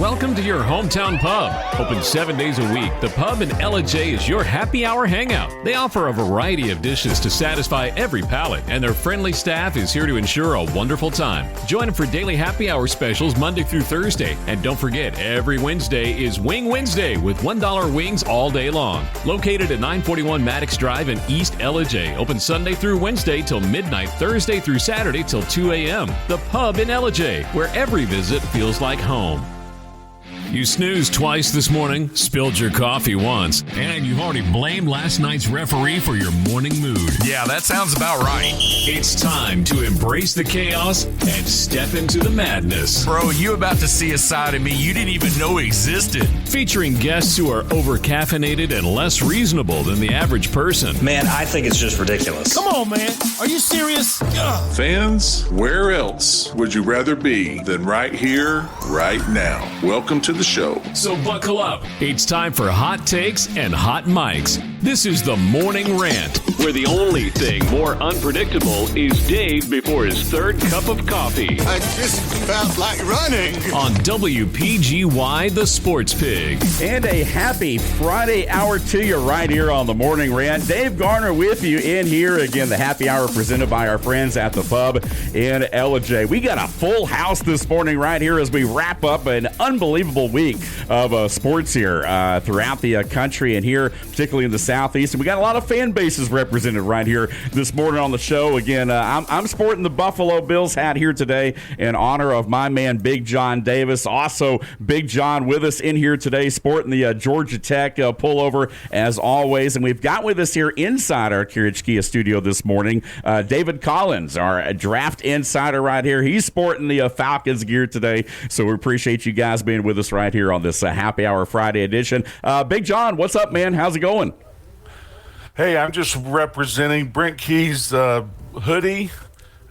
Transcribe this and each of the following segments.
Welcome to your hometown pub. Open 7 days a week, the pub in LJ is your happy hour hangout. They offer a variety of dishes to satisfy every palate, and their friendly staff is here to ensure a wonderful time. Join them for daily happy hour specials Monday through Thursday. And don't forget, every Wednesday is Wing Wednesday with $1 wings all day long. Located at 941 Maddox Drive in East LJ. Open Sunday through Wednesday till midnight, Thursday through Saturday till 2 a.m. The pub in LJ, where every visit feels like home. You snoozed twice this morning, spilled your coffee once, and you've already blamed last night's referee for your morning mood. Yeah, that sounds about right. It's time to embrace the chaos and step into the madness. Bro, you about to see a side of me you didn't even know existed. Featuring guests who are over-caffeinated and less reasonable than the average person. Man, I think it's just ridiculous. Come on, man. Are you serious? Ugh. Fans, where else would you rather be than right here, right now? Welcome to the show. So buckle up. It's time for hot takes and hot mics. This is the Morning Rant, where the only thing more unpredictable is Dave before his third cup of coffee. I just felt like running. On WPGY, the Sports Pig. And a happy Friday hour to you right here on the Morning Rant. Dave Garner with you in here. Again, the happy hour presented by our friends at the pub in LJ. We got a full house this morning right here as we wrap up an unbelievable week of sports here throughout the country and here, particularly in the Southeast. And we got a lot of fan bases represented right here this morning on the show. Again, I'm sporting the Buffalo Bills hat here today in honor of my man, Big John Davis. Also, Big John with us in here today, sporting the Georgia Tech pullover as always. And we've got with us here inside our Carriage Kia studio this morning, David Collins, our draft insider right here. He's sporting the Falcons gear today. So we appreciate you guys being with us right here on this Happy Hour Friday edition. Big John, what's up, man? How's it going? Hey, I'm just representing Brent Key's hoodie.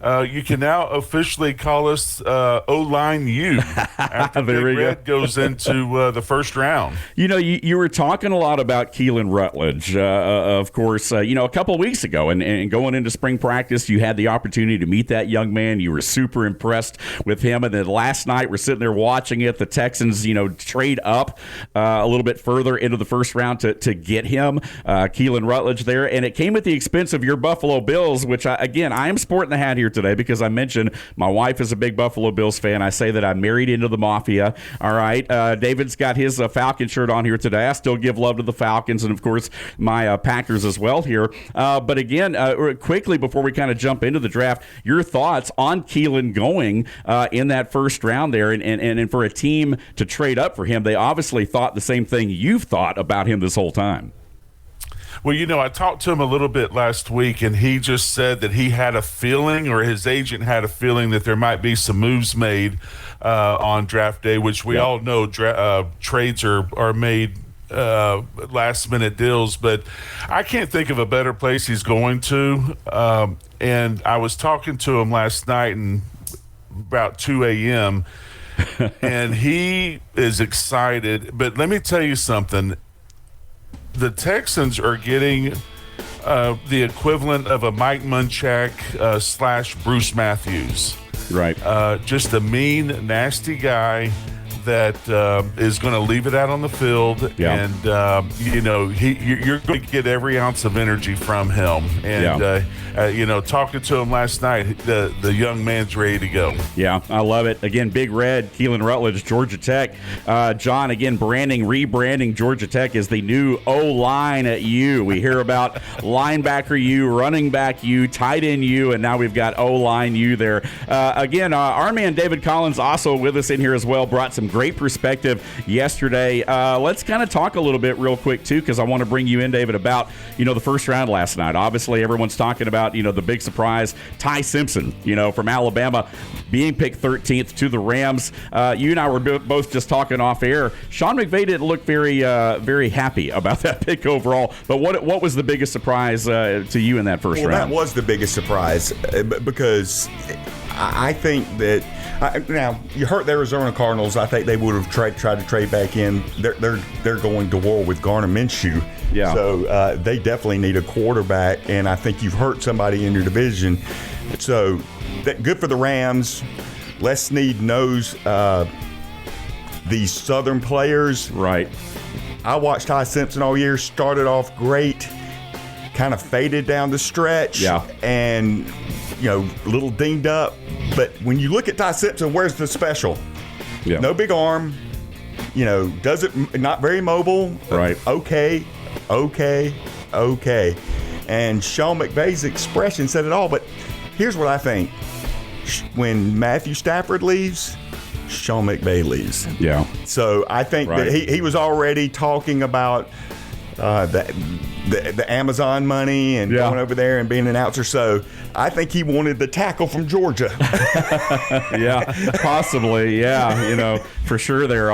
You can now officially call us O-Line U after Big Red goes into the first round. You know, you were talking a lot about Keelan Rutledge, of course, a couple of weeks ago. And going into spring practice, you had the opportunity to meet that young man. You were super impressed with him. And then last night, we're sitting there watching it. The Texans, trade up a little bit further into the first round to get him, Keelan Rutledge there. And it came at the expense of your Buffalo Bills, which, I am sporting the hat here today because I mentioned my wife is a big Buffalo Bills fan. I say that I'm married into the Mafia. All right. David's got his Falcon shirt on here today. I still give love to the Falcons and, of course, my Packers as well here. But again, quickly before we kind of jump into the draft, your thoughts on Keelan going in that first round there and for a team to trade up for him. They obviously thought the same thing you've thought about him this whole time. Well, I talked to him a little bit last week, and he just said that he had a feeling, or his agent had a feeling, that there might be some moves made on draft day, which we all know trades are made last-minute deals. But I can't think of a better place he's going to. And I was talking to him last night and about 2 a.m., and he is excited. But let me tell you something. The Texans are getting the equivalent of a Mike Munchak / Bruce Matthews. Right. Just a mean, nasty guy that is going to leave it out on the field. Yeah. And, you're going to get every ounce of energy from him. And, talking to him last night, the young man's ready to go. Yeah, I love it. Again, Big Red, Keelan Rutledge, Georgia Tech. John, again, rebranding Georgia Tech as the new O-line at U. We hear about linebacker U, running back U, tight end U, and now we've got O-line U there. Again, our man David Collins also with us in here as well, brought some great perspective yesterday. Let's kind of talk a little bit real quick, too, because I want to bring you in, David, about, the first round last night. Obviously, everyone's talking about, the big surprise, Ty Simpson, from Alabama, being picked 13th to the Rams. You and I were both just talking off air. Sean McVay didn't look very, very happy about that pick overall. But what was the biggest surprise to you in that first round? That was the biggest surprise because I think that now you hurt the Arizona Cardinals. I think they would have tried to trade back in. They're going to war with Garner Minshew. Yeah. So they definitely need a quarterback, and I think you've hurt somebody in your division. So good for the Rams. Les Snead knows these Southern players. Right. I watched Ty Simpson all year, started off great, kind of faded down the stretch. Yeah. And, a little dinged up. But when you look at Ty Simpson, where's the special? Yeah. No big arm, not very mobile. Right. Okay. And Sean McVay's expression said it all. But here's what I think. When Matthew Stafford leaves, Sean McVay leaves. Yeah. So I think that he was already talking about the Amazon money and going over there and being an announcer. So I think he wanted the tackle from Georgia. Yeah, possibly. Yeah, for sure they're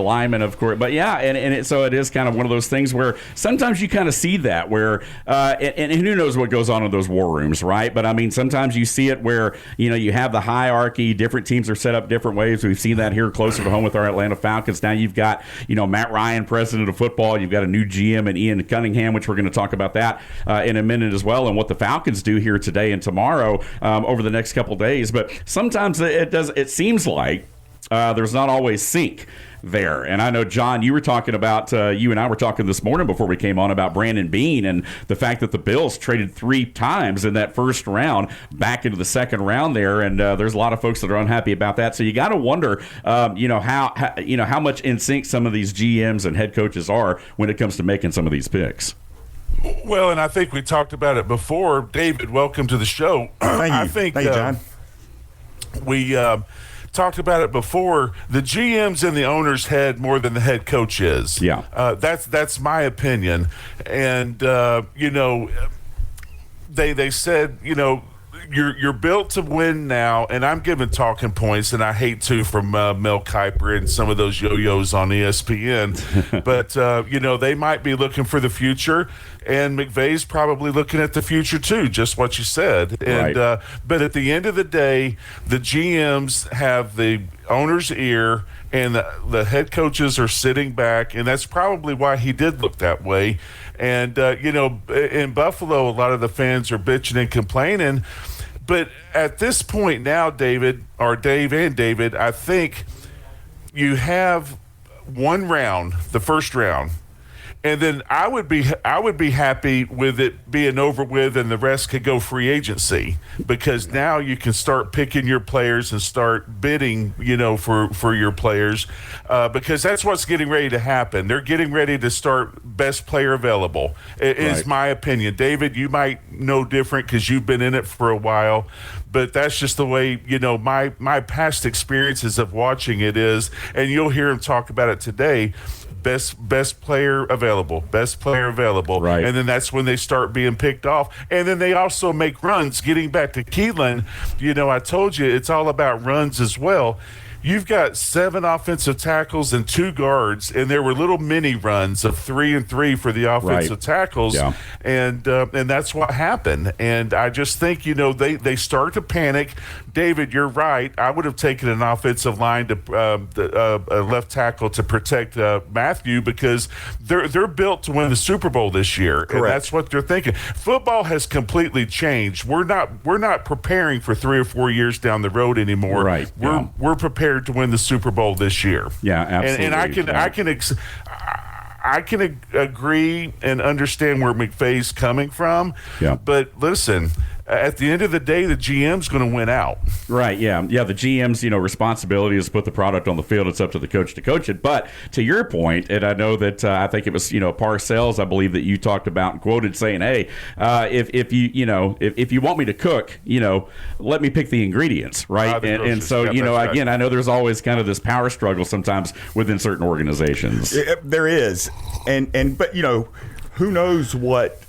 linemen, of course. But yeah, and so it is kind of one of those things where sometimes you kind of see that where and who knows what goes on in those war rooms, right? But I mean, sometimes you see it where you have the hierarchy. Different teams are set up different ways. We've seen that here closer to home with our Atlanta Falcons. Now you've got Matt Ryan, president of football. You've got a new GM and Ian Cunningham, which we're going to talk about that in a minute as well, and what the Falcons do here today and tomorrow over the next couple days. But sometimes it seems like there's not always sync there. And I know, John, you were talking about, you and I were talking this morning before we came on about Brandon Beane and the fact that the Bills traded 3 times in that first round back into the second round there. And there's a lot of folks that are unhappy about that. So you got to wonder, how much in sync some of these GMs and head coaches are when it comes to making some of these picks. Well, and I think we talked about it before. David, welcome to the show. Thank you. I think Thank you, John. We talked about it before. The GM's in the owner's head more than the head coach is. Yeah. That's my opinion. And, they said, you're built to win now, and I'm giving talking points, and I hate to from Mel Kiper and some of those yo-yos on ESPN, but they might be looking for the future, and McVay's probably looking at the future too, just what you said. And right. But at the end of the day, the GMs have the owner's ear, and the head coaches are sitting back, and that's probably why he did look that way. And, in Buffalo, a lot of the fans are bitching and complaining. But at this point now, Dave and David, I think you have one round, the first round, and then I would be happy with it being over with, and the rest could go free agency, because now you can start picking your players and start bidding, for your players, because that's what's getting ready to happen. They're getting ready to start best player available. Is my opinion. David, you might know different because you've been in it for a while, but that's just the way, my past experiences of watching it is, and you'll hear him talk about it today. Best player available, right. And then that's when they start being picked off, and then they also make runs. Getting back to Keelan, I told you it's all about runs as well. You've got 7 offensive tackles and 2 guards, and there were little mini runs of 3 and 3 for the offensive tackles, and that's what happened. And I just think they start to panic. David, you're right. I would have taken an offensive line to a left tackle to protect Matthew, because they're built to win the Super Bowl this year. Correct. And that's what they're thinking. Football has completely changed. We're not preparing for 3 or 4 years down the road anymore. Right. We're prepared to win the Super Bowl this year. Yeah, absolutely. And I can agree and understand where McVay's coming from. Yeah. But listen, at the end of the day, the GM's going to win out. Right, yeah. Yeah, the GM's, responsibility is to put the product on the field. It's up to the coach to coach it. But to your point, and I know that I think it was, Parcells, I believe, that you talked about and quoted saying, hey, if you want me to cook, let me pick the ingredients, right? And so, again, I know there's always kind of this power struggle sometimes within certain organizations. There is. But who knows what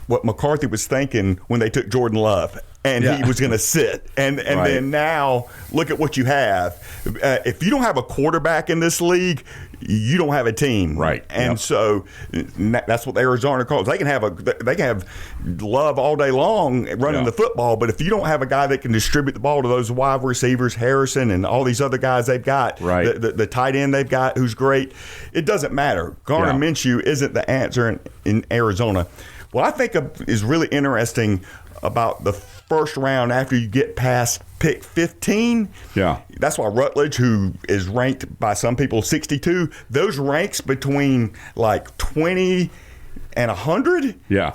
what McCarthy was thinking when they took Jordan Love, and he was going to sit. And then now look at what you have. If you don't have a quarterback in this league, you don't have a team. Right. And so that's what Arizona calls. They can have Love all day long running the football, but if you don't have a guy that can distribute the ball to those wide receivers, Harrison and all these other guys they've got, the tight end they've got who's great, it doesn't matter. Garner Minshew isn't the answer in Arizona. What I think is really interesting about the first round after you get past pick 15. Yeah. That's why Rutledge, who is ranked by some people 62, those ranks between like 20 and 100. Yeah.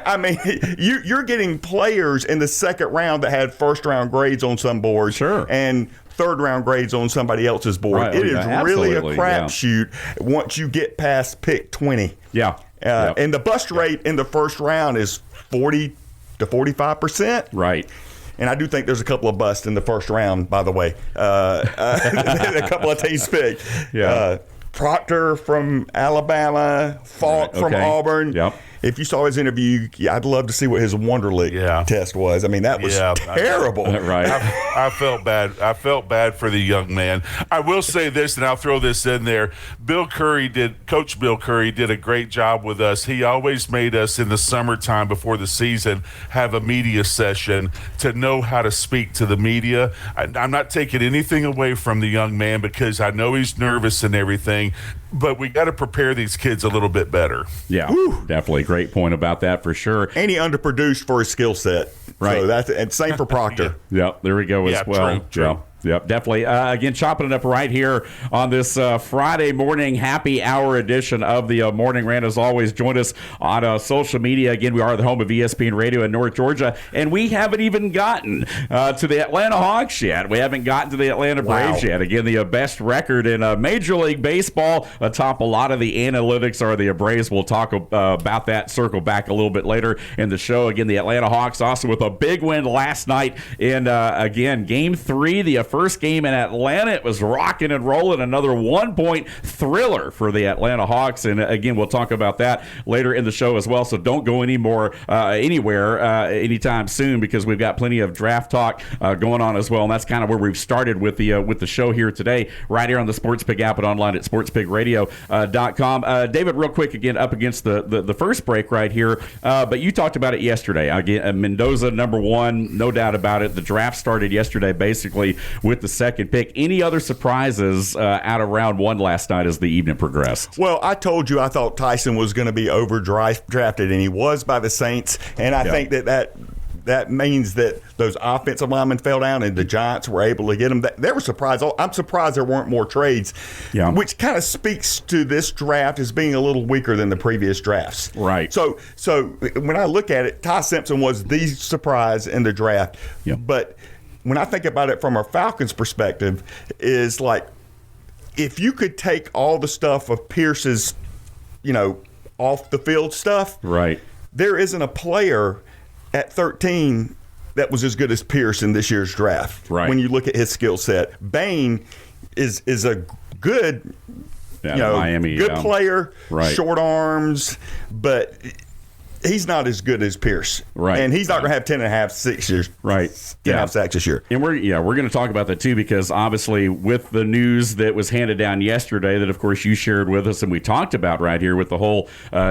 I mean, you're getting players in the second round that had first round grades on some boards. Sure. And third round grades on somebody else's board. Right. It is really a absolutely, crapshoot once you get past pick 20. Yeah. And the bust rate in the first round is 40 to 45%. Right. And I do think there's a couple of busts in the first round, by the way. A couple of teams picked. Yeah. Proctor from Alabama, Falk from Auburn. Yep. If you saw his interview, I'd love to see what his Wonderlic test was. I mean, that was terrible. Right. I felt bad. I felt bad for the young man. I will say this, and I'll throw this in there. Coach Bill Curry did a great job with us. He always made us in the summertime before the season have a media session to know how to speak to the media. I'm not taking anything away from the young man because I know he's nervous and everything, but we got to prepare these kids a little bit better. Yeah, definitely. Great point about that for sure. And he underproduced for his skill set. Right. So and same for Proctor. Yep, there we go as well. True. Yep, definitely. Again, chopping it up right here on this Friday morning happy hour edition of the Morning Rant. As always, join us on social media. Again, we are the home of ESPN Radio in North Georgia, and we haven't even gotten to the Atlanta Hawks yet. We haven't gotten to the Atlanta Braves yet. Again, the best record in Major League Baseball atop a lot of the analytics are the Braves. We'll talk about that, circle back a little bit later in the show. Again, the Atlanta Hawks also with a big win last night in, again, Game 3, the first game in Atlanta. It was rocking and rolling. Another 1-point thriller for the Atlanta Hawks. And again, we'll talk about that later in the show as well. So don't go anywhere anytime soon because we've got plenty of draft talk going on as well. And that's kind of where we've started with the show here today, right here on the Sports Pig app and online at sportspigradio.com. David, real quick, again, up against the first break right here. But you talked about it yesterday. Again, Mendoza, number 1, no doubt about it. The draft started yesterday, basically, with the second pick. Any other surprises out of round 1 last night as the evening progressed? Well, I told you I thought Tyson was going to be overdrafted, and he was by the Saints. And I think that means that those offensive linemen fell down and the Giants were able to get them. They were surprised. I'm surprised there weren't more trades, which kind of speaks to this draft as being a little weaker than the previous drafts. Right. So when I look at it, Ty Simpson was the surprise in the draft. But when I think about it from a Falcons perspective, is like if you could take all the stuff of Pierce's, off the field stuff, right? There isn't a player at 13 that was as good as Pierce in this year's draft. Right. When you look at his skill set, Bain is a good, Miami, good player, right. Short arms, but he's not as good as Pierce. Right. And he's not going to have 10.5 6 years. Right. 10.5 sacks this year. And we're going to talk about that too, because obviously with the news that was handed down yesterday that of course you shared with us and we talked about right here with the whole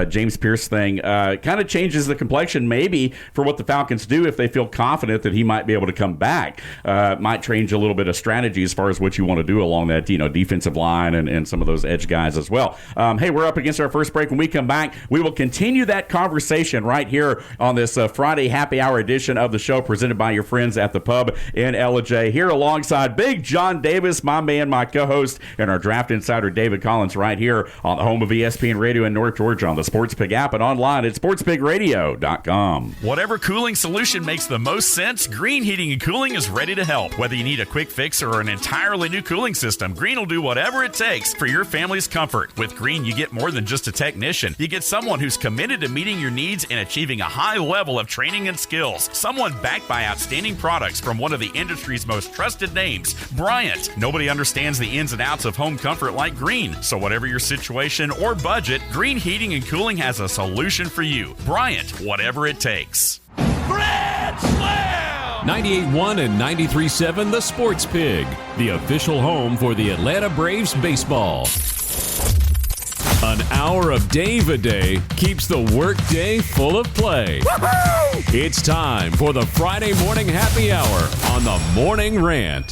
James Pierce thing, kind of changes the complexion maybe for what the Falcons do if they feel confident that he might be able to come back. Might change a little bit of strategy as far as what you want to do along that defensive line and some of those edge guys as well. Hey, we're up against our first break. When we come back, we will continue that conversation right here on this Friday happy hour edition of the show presented by your friends at the Pub in J. Here alongside Big John Davis, my man, my co-host, and our draft insider David Collins right here on the home of ESPN Radio in North Georgia on the Sports Pig app and online at sportspigradio.com. Whatever cooling solution makes the most sense, Green Heating and Cooling is ready to help. Whether you need a quick fix or an entirely new cooling system, Green will do whatever it takes for your family's comfort. With Green, you get more than just a technician. You get someone who's committed to meeting your needs and achieving a high level of training and skills. Someone backed by outstanding products from one of the industry's most trusted names, Bryant. Nobody understands the ins and outs of home comfort like Green. So whatever your situation or budget, Green Heating and Cooling has a solution for you. Bryant, whatever it takes. Grand Slam! 98.1 and 93.7 The Sports Pig, the official home for the Atlanta Braves baseball. An hour of Dave-A-Day keeps the workday full of play. Woo-hoo! It's time for the Friday morning happy hour on the Morning Rant.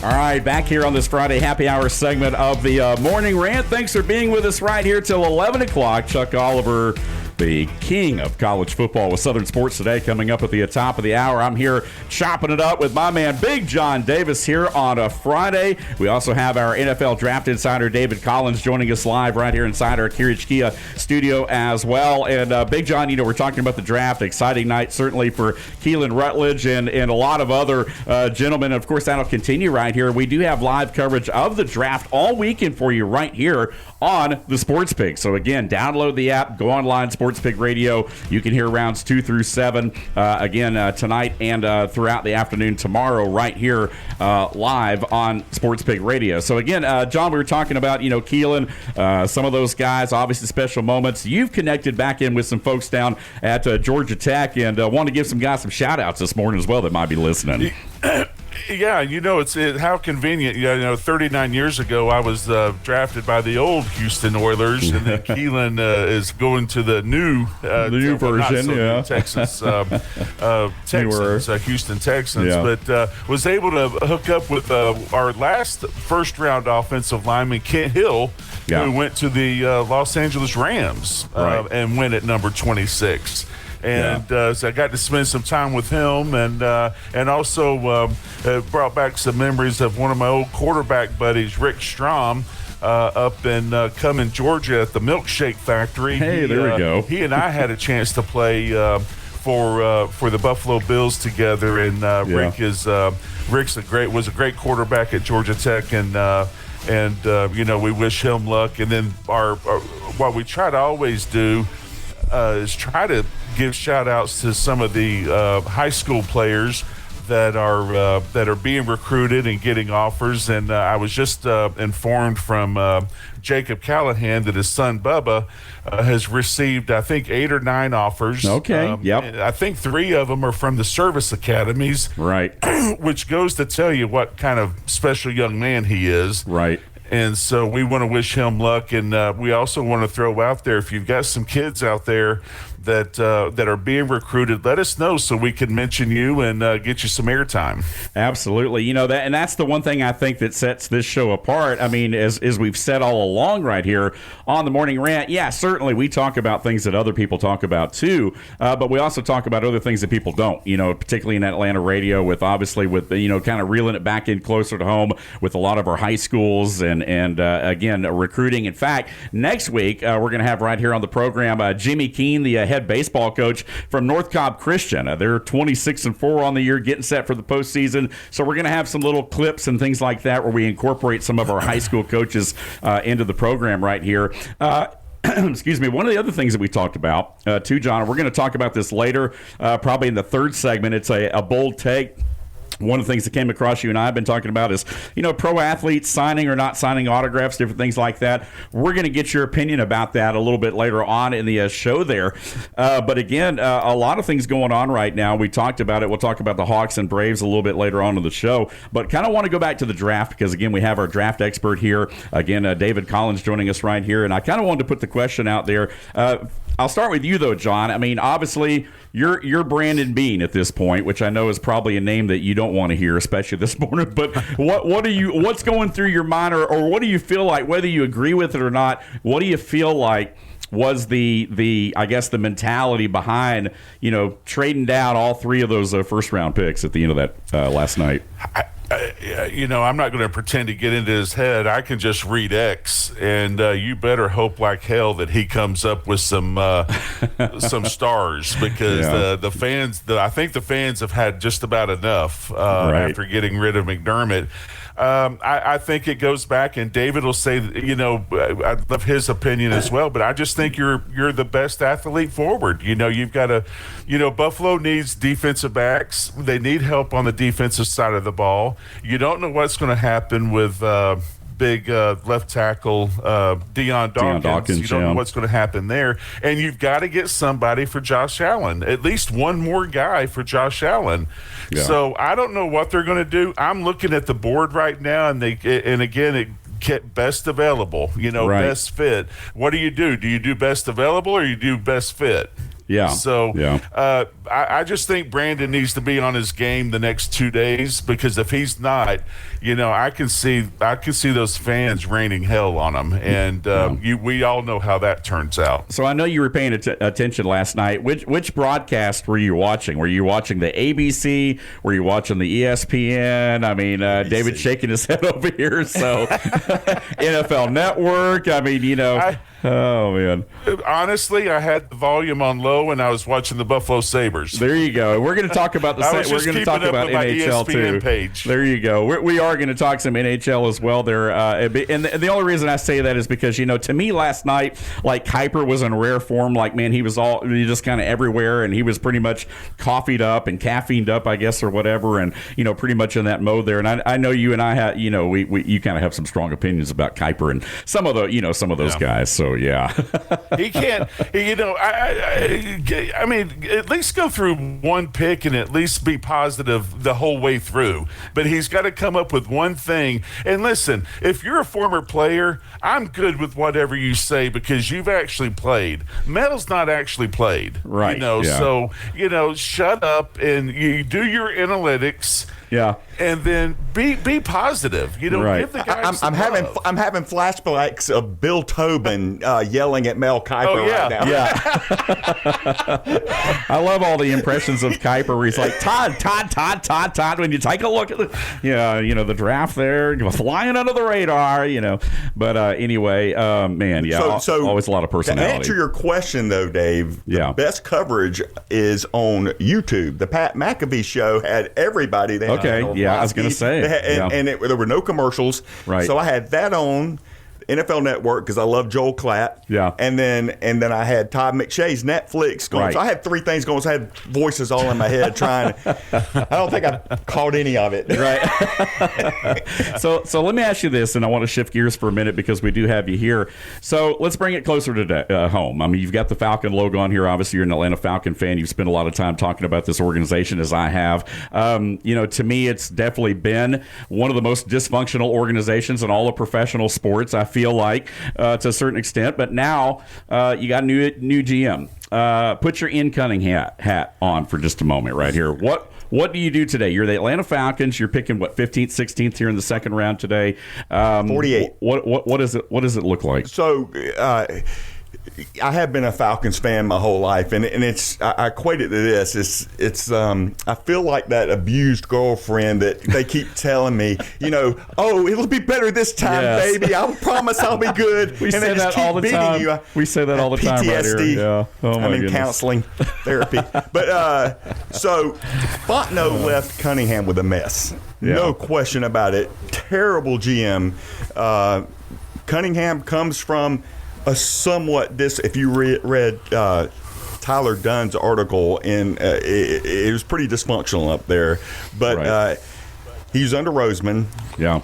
All right, back here on this Friday happy hour segment of the Morning Rant. Thanks for being with us right here till 11 o'clock. Chuck Oliver the king of college football with Southern Sports Today coming up at the top of the hour. I'm here chopping it up with my man Big John Davis here on a Friday. We also have our NFL Draft Insider David Collins joining us live right here inside our Kia studio as well. And Big John, we're talking about the draft. Exciting night certainly for Keelan, Rutledge, and a lot of other gentlemen. Of course, that'll continue right here. We do have live coverage of the draft all weekend for you right here on the Sports Pig. So again, download the app, go online, Sports Pig Radio. You can hear rounds 2 through 7 again tonight and throughout the afternoon tomorrow right here live on Sports Pig Radio. So again, John, we were talking about Keelan, some of those guys, obviously special moments. You've connected back in with some folks down at Georgia Tech, and want to give some guys some shout outs this morning as well that might be listening. Yeah, it's how convenient. 39 years ago, I was drafted by the old Houston Oilers, and then Keelan is going to the new version, new Texas Houston Texans. Yeah. But was able to hook up with our last first-round offensive lineman, Kent Hill, who went to the Los Angeles Rams and went at number 26. And so I got to spend some time with him, and also brought back some memories of one of my old quarterback buddies, Rick Strom, up in Cumming, Georgia, at the Milkshake Factory. Hey, there we go. He and I had a chance to play for the Buffalo Bills together, and Rick was a great quarterback at Georgia Tech, and we wish him luck. And then what we try to always do is try to give shout outs to some of the high school players that are being recruited and getting offers. And I was just informed from Jacob Callahan that his son Bubba has received, I think, 8 or 9 offers. Okay. Yep. I think 3 of them are from the service academies. Right. Which goes to tell you what kind of special young man he is. Right. And so we want to wish him luck, and we also want to throw out there, if you've got some kids out there that are being recruited, let us know so we can mention you and get you some airtime. Absolutely. And that's the one thing I think that sets this show apart. I mean, as we've said all along right here on the Morning Rant, certainly we talk about things that other people talk about too, but we also talk about other things that people don't, particularly in Atlanta radio with kind of reeling it back in closer to home with a lot of our high schools and again, recruiting. In fact, next week, we're going to have right here on the program Jimmy Keene, the head baseball coach from North Cobb Christian. They're 26-4 on the year, getting set for the postseason. So we're going to have some little clips and things like that where we incorporate some of our high school coaches into the program right here. Excuse me. One of the other things that we talked about, too, John, we're going to talk about this later, probably in the third segment. It's a bold take. One of the things that came across you and I have been talking about is, pro athletes signing or not signing autographs, different things like that. We're going to get your opinion about that a little bit later on in the show there. But again, a lot of things going on right now. We talked about it. We'll talk about the Hawks and Braves a little bit later on in the show. But kind of want to go back to the draft because, again, we have our draft expert here. Again, David Collins joining us right here. And I kind of wanted to put the question out there. I'll start with you, though, John. I mean, obviously, you're Brandon Bean at this point, which I know is probably a name that you don't want to hear, especially this morning. But what's going through your mind, or what do you feel like, whether you agree with it or not? What do you feel like was the I guess the mentality behind trading down all 3 of those first round picks at the end of that last night? I'm not going to pretend to get into his head. I can just read X, and you better hope like hell that he comes up with some stars because the fans, I think the fans have had just about enough after getting rid of McDermott. I think it goes back, and David will say, I love his opinion as well, but I just think you're the best athlete forward. You've got Buffalo needs defensive backs. They need help on the defensive side of the ball. You don't know what's going to happen with big left tackle Deion Dawkins. You don't know what's going to happen there. And you've got to get somebody for Josh Allen, at least one more guy for Josh Allen. Yeah. So I don't know what they're going to do. I'm looking at the board right now, and again, it get best available, best fit. What do? Do you do best available or you do best fit? Yeah. So Yeah. I just think Brandon needs to be on his game the next 2 days, because if he's not, I can see those fans raining hell on him, and we all know how that turns out. So I know you were paying attention last night. Which broadcast were you watching? Were you watching the ABC? Were you watching the ESPN? I mean, David's shaking his head over here. So NFL Network. I mean, oh man. Honestly, I had the volume on low and I was watching the Buffalo Sabres. There you go. We're going to talk about we're going to talk about NHL too. Page. There you go. We are going to talk some NHL as well. There, and the only reason I say that is because to me last night, like Kuiper was in rare form. Like, man, he was just kind of everywhere, and he was pretty much coffeed up and caffeined up, I guess, or whatever, and pretty much in that mode there. And I know you and I have, you kind of have some strong opinions about Kuiper and some of those guys. So yeah, he can't. I mean, at least go through one pick and at least be positive the whole way through. But he's got to come up with one thing. And listen, if you're a former player, I'm good with whatever you say because you've actually played. Mel's not actually played. Right. So, shut up and you do your analytics. Yeah, and then be positive. Right. Give the guys I'm having flashbacks of Bill Tobin yelling at Mel Kiper right now. Yeah, I love all the impressions of Kiper where he's like Todd. When you take a look at the draft there, flying under the radar. But anyway, man, so always a lot of personality. To answer your question though, Dave, the best coverage is on YouTube. The Pat McAfee show had everybody there. Okay, I was going to say. There were no commercials. Right. So I had that on NFL Network because I love Joel Klatt. Yeah. And then I had Todd McShay's Netflix going. Right. So I had three things going. So I had voices all in my head trying to. I don't think I caught any of it. Right. So let me ask you this, and I want to shift gears for a minute because we do have you here. So let's bring it closer to home. I mean, you've got the Falcon logo on here. Obviously, you're an Atlanta Falcon fan. You've spent a lot of time talking about this organization, as I have. To me, it's definitely been one of the most dysfunctional organizations in all of professional sports. I feel like to a certain extent, but now you got a new GM. Put your Ian Cunningham hat on for just a moment right here. What do you do today? You're the Atlanta Falcons. You're picking 15th, 16th here in the second round today. 48. What does it look like? So I have been a Falcons fan my whole life, and it's I equate it to this. It's I feel like that abused girlfriend that they keep telling me, oh, it'll be better this time, baby. I promise I'll be good. We say that all the time. We say that all the time right here. Yeah. Oh my goodness. Counseling, therapy. But so Fontenot left Cunningham with a mess. Yeah. No question about it. Terrible GM. Cunningham comes from a somewhat if you read Tyler Dunn's article, it was pretty dysfunctional up there, but he's under Roseman. Yeah.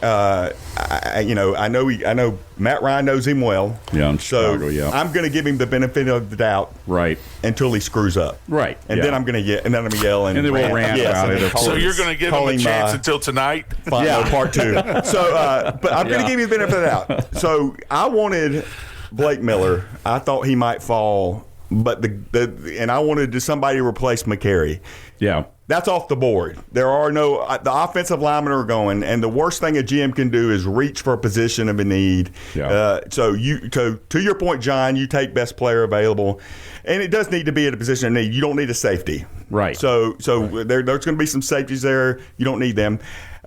I know Matt Ryan knows him well. Yeah, in Chicago, I'm going to give him the benefit of the doubt. Right. Until he screws up. Right. And then I'm going to yell and then we'll rant about it. So you're going to give him a chance until tonight? Part two. So, but I'm going to give you the benefit of the doubt. So I wanted Blake Miller. I thought he might fall, but and I wanted somebody to replace McCary. Yeah. That's off the board. There are no the offensive linemen are going, and the worst thing a GM can do is reach for a position of a need. Yeah. So to your point, John, you take best player available, and it does need to be at a position of need. You don't need a safety. Right. So there's going to be some safeties there. You don't need them.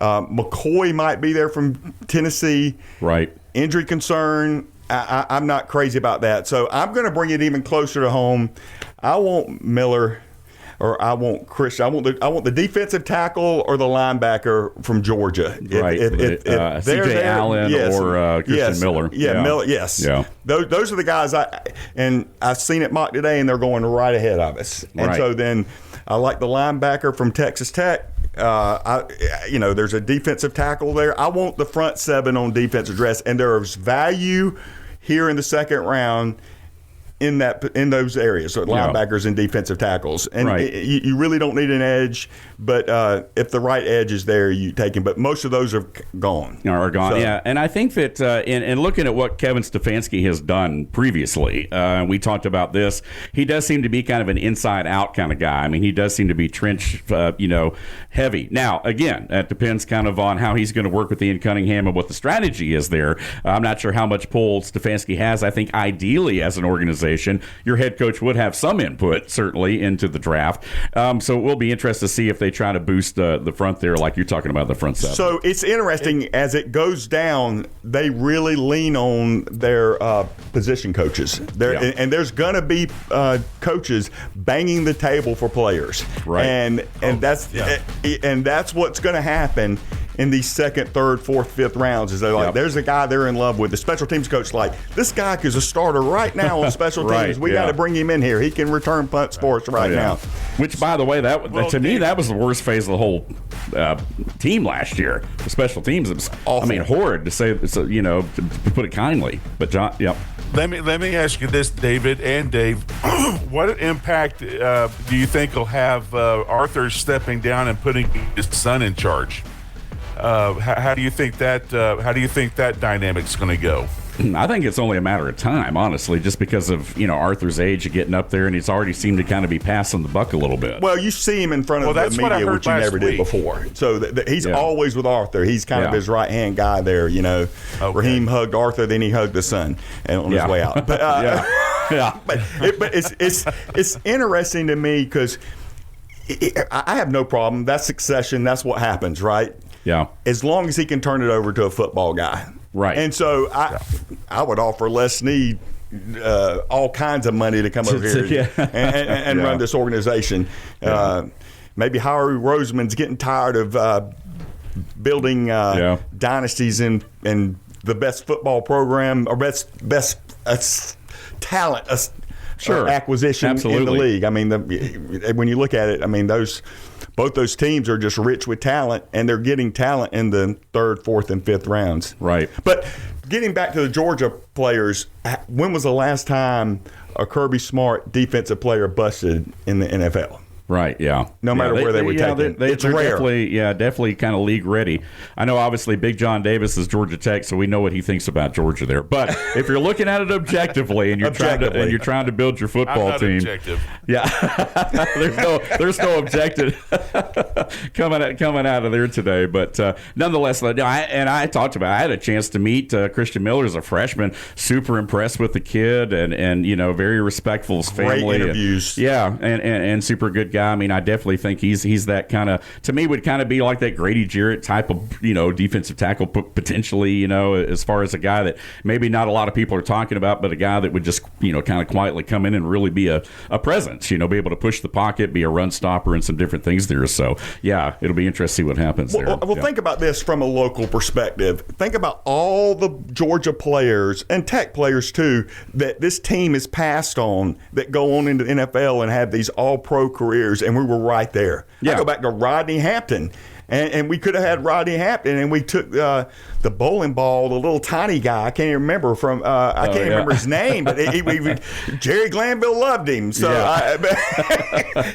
McCoy might be there from Tennessee. Right. Injury concern. I'm not crazy about that. So I'm going to bring it even closer to home. I want Miller, or I want Christian. I want the defensive tackle or the linebacker from Georgia. Right. C.J. Allen or Christian Miller. Yeah, Miller. Yes. Yeah. Those are the guys I've seen it mock today, and they're going right ahead of us. And so then I like the linebacker from Texas Tech. There's a defensive tackle there. I want the front seven on defensive dress, and there's value here in the second round in those areas, so linebackers and defensive tackles, and Right. you really don't need an edge, but if the right edge is there, you take him. But most of those are gone. Yeah. And I think that in looking at what Kevin Stefanski has done previously, we talked about this. He does seem to be kind of an inside-out kind of guy. I mean, he does seem to be trench, heavy. Now, again, that depends kind of on how he's going to work with Ian Cunningham and what the strategy is there. I'm not sure how much pull Stefanski has. I think ideally, as an organization, your head coach would have some input, certainly, into the draft. So it will be interesting to see if they try to boost the front there, like you're talking about the front seven. So it's interesting, as it goes down, they really lean on their position coaches. And there's going to be coaches banging the table for players. Right. And that's what's going to happen in these second, third, fourth, fifth rounds. Is they're like, there's a guy they're in love with. The special teams coach like, this guy is a starter right now on special teams. We got to bring him in here. He can return punts for us right now. Which, by the way, to me, that was the worst phase of the whole team last year. The special teams, it was, horrid to say, to put it kindly. But John, Let me ask you this, David and Dave. What impact do you think will have Arthur stepping down and putting his son in charge? How do you think that dynamic's going to go? I think it's only a matter of time, honestly, just because of Arthur's age of getting up there, and he's already seemed to kind of be passing the buck a little bit. Well, you see him in front of the media, which you never did before. So he's always with Arthur. He's kind of his right hand guy there. Raheem hugged Arthur, then he hugged the son, and on his way out. But but it's interesting to me because I have no problem. That's succession. That's what happens, right? Yeah. As long as he can turn it over to a football guy. Right. And so I would offer Les Snead all kinds of money to come over here and run this organization. Maybe Howie Roseman's getting tired of building dynasties in the best football program or best talent acquisition in the league. I mean, when you look at it, I mean, both those teams are just rich with talent, and they're getting talent in the third, fourth, and fifth rounds. Right. But getting back to the Georgia players, when was the last time a Kirby Smart defensive player busted in the NFL? Right, yeah. No matter where they would take it. It's rare. Definitely kind of league ready. I know, obviously, Big John Davis is Georgia Tech, so we know what he thinks about Georgia there. But if you're looking at it objectively and you're trying to build your football team, objective. there's no objective coming out of there today. But nonetheless, I talked about. I had a chance to meet Christian Miller as a freshman. Super impressed with the kid, and very respectful of his family. Great interviews. And super good guy. I mean, I definitely think he's that kind of, to me, would kind of be like that Grady Jarrett type of, defensive tackle potentially, as far as a guy that maybe not a lot of people are talking about, but a guy that would just, kind of quietly come in and really be a presence, be able to push the pocket, be a run stopper and some different things there. So, it'll be interesting to see what happens there. Well, think about this from a local perspective. Think about all the Georgia players and Tech players too that this team has passed on that go on into the NFL and have these all-pro careers. And we were right there. I go back to Rodney Hampton. And we could have had Rodney Hampton, and we took the bowling ball, the little tiny guy. I can't even remember remember his name, but Jerry Glanville loved him. So,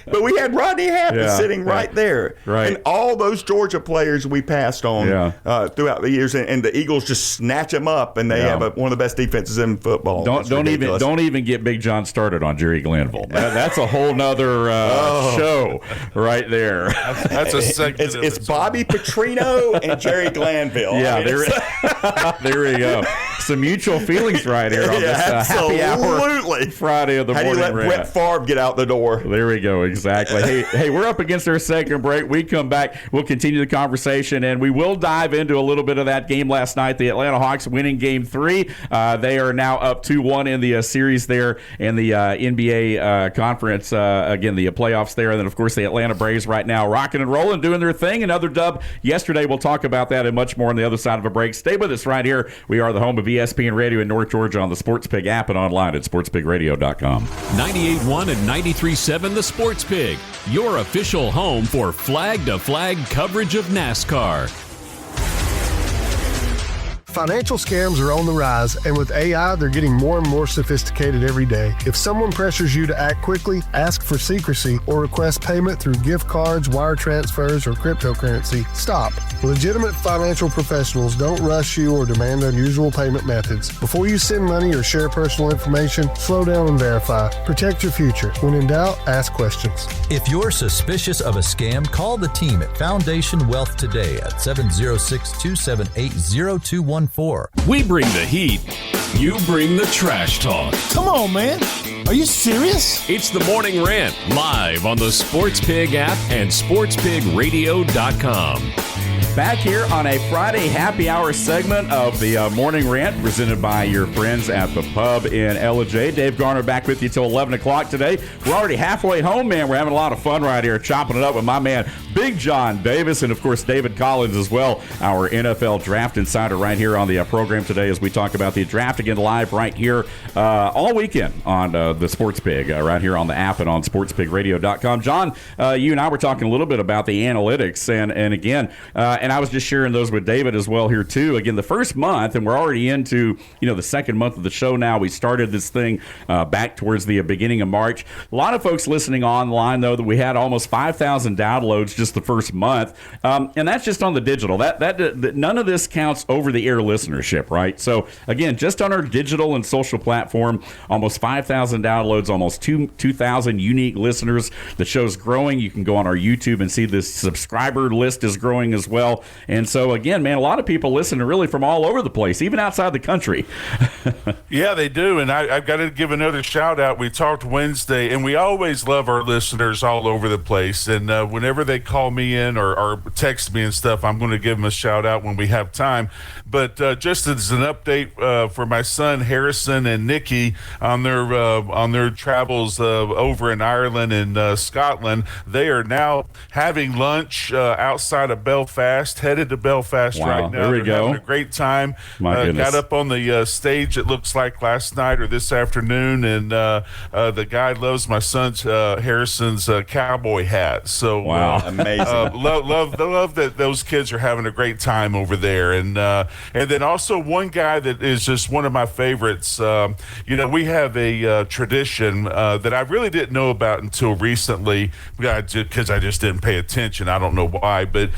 but we had Rodney Hampton sitting right there, right. And all those Georgia players we passed on throughout the years, and the Eagles just snatch them up, and they have one of the best defenses in football. Don't even get Big John started on Jerry Glanville. That's a whole nother show right there. That's a segment. It's Bobby Petrino and Jerry Glanville. There we go. Some mutual feelings right here on this happy hour Friday of the Morning Rant. How do you let Brett Favre get out the door? There we go. Exactly. Hey, we're up against our second break. We come back. We'll continue the conversation, and we will dive into a little bit of that game last night. The Atlanta Hawks winning Game 3. They are now up 2-1 in the series there in the NBA conference. Again, the playoffs there. And then, of course, the Atlanta Braves right now rocking and rolling, doing their thing. Another dub yesterday. We'll talk about that and much more on the other side of a break. Stay with us right here. We are the home of ESPN Radio in North Georgia on the Sports Pig app and online at sportspigradio.com. 98.1 and 93.7 The Sports Pig, your official home for flag-to-flag coverage of NASCAR. Financial scams are on the rise, and with AI, they're getting more and more sophisticated every day. If someone pressures you to act quickly, ask for secrecy, or request payment through gift cards, wire transfers, or cryptocurrency, stop. Legitimate financial professionals don't rush you or demand unusual payment methods. Before you send money or share personal information, slow down and verify. Protect your future. When in doubt, ask questions. If you're suspicious of a scam, call the team at Foundation Wealth today at 706-278-0214. We bring the heat. You bring the trash talk. Come on, man. Are you serious? It's the Morning Rant, live on the Sports Pig app and sportspigradio.com. Back here on a Friday happy hour segment of the Morning Rant presented by your friends at the pub in LJ. Dave Garner back with you till 11 o'clock today. We're already halfway home, man. We're having a lot of fun right here, chopping it up with my man, Big John Davis, and, of course, David Collins as well, our NFL Draft Insider right here on the program today as we talk about the draft again live right here all weekend on the Sports Pig, right here on the app and on sportspigradio.com. John, you and I were talking a little bit about the analytics, and again, and I was just sharing those with David as well here too. Again, the first month, and we're already into the second month of the show now. We started this thing back towards the beginning of March. A lot of folks listening online, though, that we had almost 5,000 downloads just the first month, and that's just on the digital. That none of this counts over the air listenership, right? So again, just on our digital and social platform, almost 5,000 downloads, almost 2,000 unique listeners. The show's growing. You can go on our YouTube and see this subscriber list is growing as well. And so, again, man, a lot of people listen really from all over the place, even outside the country. Yeah, they do. And I've got to give another shout out. We talked Wednesday, and we always love our listeners all over the place. And whenever they call me in or text me and stuff, I'm going to give them a shout out when we have time. But just as an update for my son Harrison and Nikki on their travels over in Ireland and Scotland, they are now having lunch outside of Belfast. Headed to Belfast right now. There we go. Having a great time. Got up on the stage, it looks like last night or this afternoon, and the guy loves my son's Harrison's cowboy hat. So amazing. Love that those kids are having a great time over there. And then also one guy that is just one of my favorites. We have a tradition that I really didn't know about until recently because I just didn't pay attention. I don't know why, but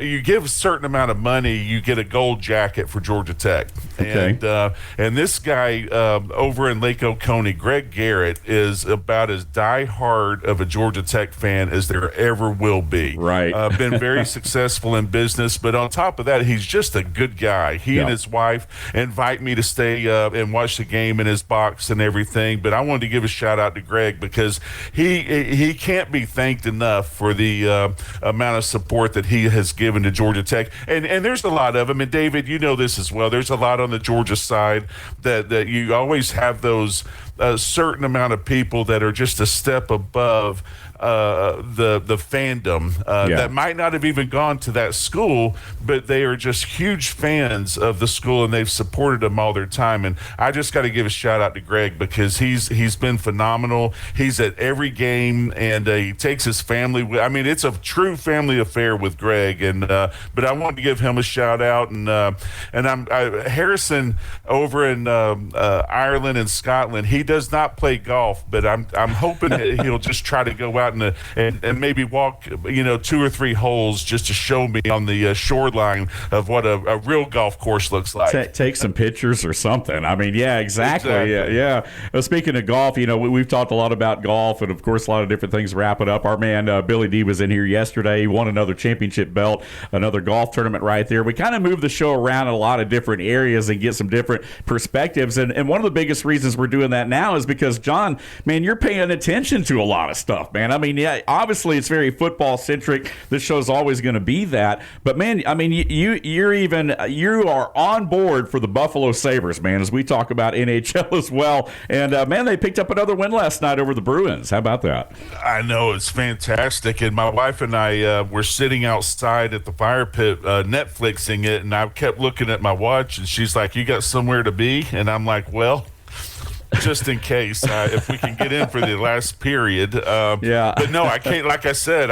you give a certain amount of money, you get a gold jacket for Georgia Tech. Okay. And this guy over in Lake Oconee, Greg Garrett, is about as diehard of a Georgia Tech fan as there ever will be. Right. Been very successful in business, but on top of that, he's just a good guy. He and his wife invite me to stay and watch the game in his box and everything. But I wanted to give a shout out to Greg because he can't be thanked enough for the amount of support that he has given to Georgia Tech, and there's a lot of them. And David, you know this as well. There's a lot on the Georgia side that you always have those certain amount of people that are just a step above the fandom that might not have even gone to that school, but they are just huge fans of the school and they've supported them all their time. And I just got to give a shout out to Greg because he's been phenomenal. He's at every game and he takes his family. I mean, it's a true family affair with Greg. And but I wanted to give him a shout out. And Harrison over in Ireland and Scotland, he does not play golf, but I'm hoping that he'll just try to go out and maybe walk 2 or 3 holes just to show me on the shoreline of what a real golf course looks like. Take some pictures or something. I mean, yeah, exactly. Yeah. Well, speaking of golf, we've talked a lot about golf and, of course, a lot of different things to wrap it up. Our man Billy D was in here yesterday. He won another championship belt, another golf tournament right there. We kind of move the show around in a lot of different areas and get some different perspectives. And one of the biggest reasons we're doing that now is because, John, man, you're paying attention to a lot of stuff, man. I mean, yeah, obviously it's very football centric. This show's always going to be that. But man, I mean, you are on board for the Buffalo Sabres, man, as we talk about NHL as well. And man, they picked up another win last night over the Bruins. How about that? I know, it's fantastic. And my wife and I were sitting outside at the fire pit Netflixing it, and I kept looking at my watch, and she's like, "You got somewhere to be?" And I'm like, "Well, just in case if we can get in for the last period." But no, I can't. Like I said,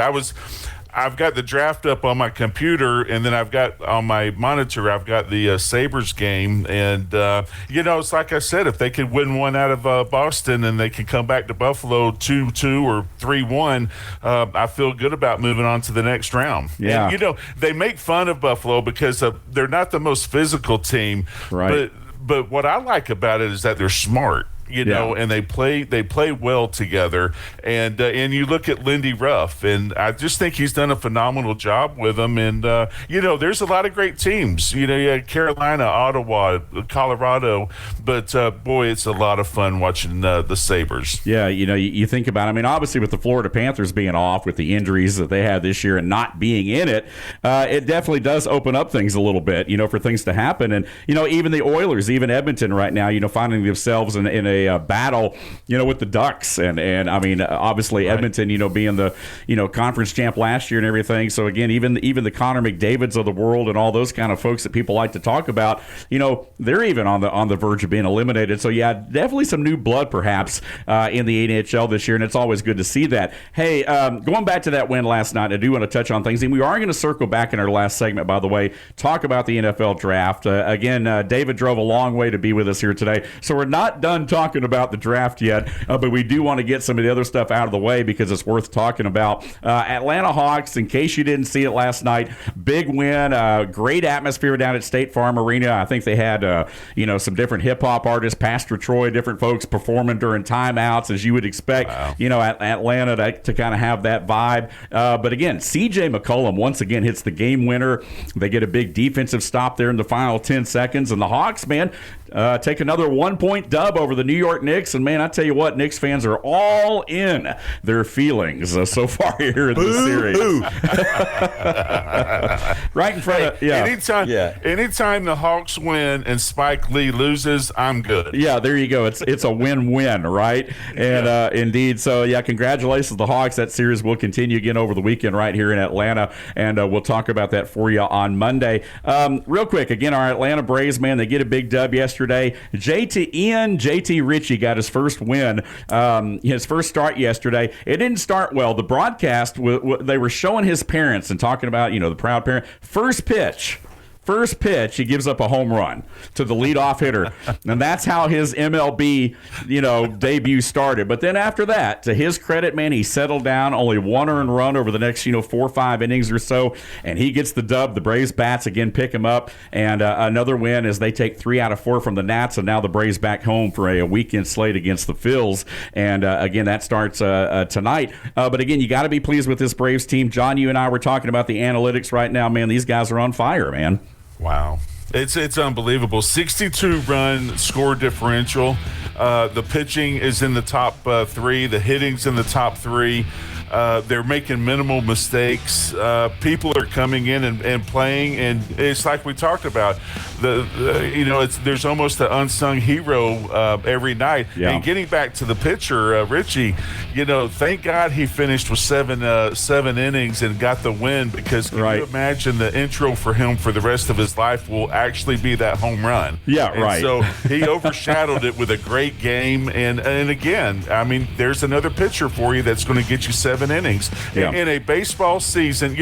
I've got the draft up on my computer, and then I've got on my monitor, I've got the Sabres game. And, it's like I said, if they could win one out of Boston and they can come back to Buffalo 2-2 or 3-1, I feel good about moving on to the next round. Yeah. And, they make fun of Buffalo because they're not the most physical team. Right. But what I like about it is that they're smart. And they play well together. And you look at Lindy Ruff, and I just think he's done a phenomenal job with them. And, there's a lot of great teams. You had Carolina, Ottawa, Colorado. But, boy, it's a lot of fun watching the Sabres. Yeah, you think about it. I mean, obviously with the Florida Panthers being off with the injuries that they had this year and not being in it, it definitely does open up things a little bit, for things to happen. And, even the Oilers, even Edmonton right now, finding themselves in a battle, with the Ducks, and I mean, obviously Edmonton, being the conference champ last year and everything. So again, even the Connor McDavids of the world and all those kind of folks that people like to talk about, they're even on the verge of being eliminated. So yeah, definitely some new blood perhaps in the NHL this year, and it's always good to see that. Hey, going back to that win last night, I do want to touch on things, and we are going to circle back in our last segment, by the way, talk about the NFL draft. Again, David drove a long way to be with us here today, so we're not done talking about the draft yet, but we do want to get some of the other stuff out of the way because it's worth talking about. Atlanta Hawks, in case you didn't see it last night, big win, great atmosphere down at State Farm Arena. I think they had some different hip-hop artists, Pastor Troy, different folks performing during timeouts, as you would expect. Wow. Atlanta to kind of have that vibe. But again, CJ McCollum once again hits the game winner. They get a big defensive stop there in the final 10 seconds, and the Hawks, man, take another 1-point dub over the New York Knicks. And man, I tell you what, Knicks fans are all in their feelings so far here in the series. Right in front of anytime the Hawks win and Spike Lee loses, I'm good. Yeah, there you go. It's a win-win, right? And indeed, so yeah, congratulations to the Hawks. That series will continue again over the weekend right here in Atlanta, and we'll talk about that for you on Monday. Real quick, again, our Atlanta Braves, man, they get a big dub yesterday. JT Ritchie got his first win, his first start yesterday. It didn't start well. The broadcast, they were showing his parents and talking about, the proud parent. First pitch, he gives up a home run to the leadoff hitter. And that's how his MLB, debut started. But then after that, to his credit, man, he settled down, only one earned run over the next, 4 or 5 innings or so. And he gets the dub. The Braves bats again pick him up. And another win as they take 3 out of 4 from the Nats. And now the Braves back home for a weekend slate against the Phils. And again, that starts tonight. But again, you got to be pleased with this Braves team. John, you and I were talking about the analytics right now. Man, these guys are on fire, man. Wow. It's unbelievable. 62-run score differential. The pitching is in the top 3. The hitting's in the top 3. They're making minimal mistakes. People are coming in and playing, and it's like we talked about. There's almost an unsung hero every night. Yeah. And getting back to the pitcher, Richie, thank God he finished with seven innings and got the win, because can you imagine the intro for him for the rest of his life will actually be that home run. Yeah, and right. So he overshadowed it with a great game, and again, I mean, there's another pitcher for you that's going to get you 7 innings in a baseball season.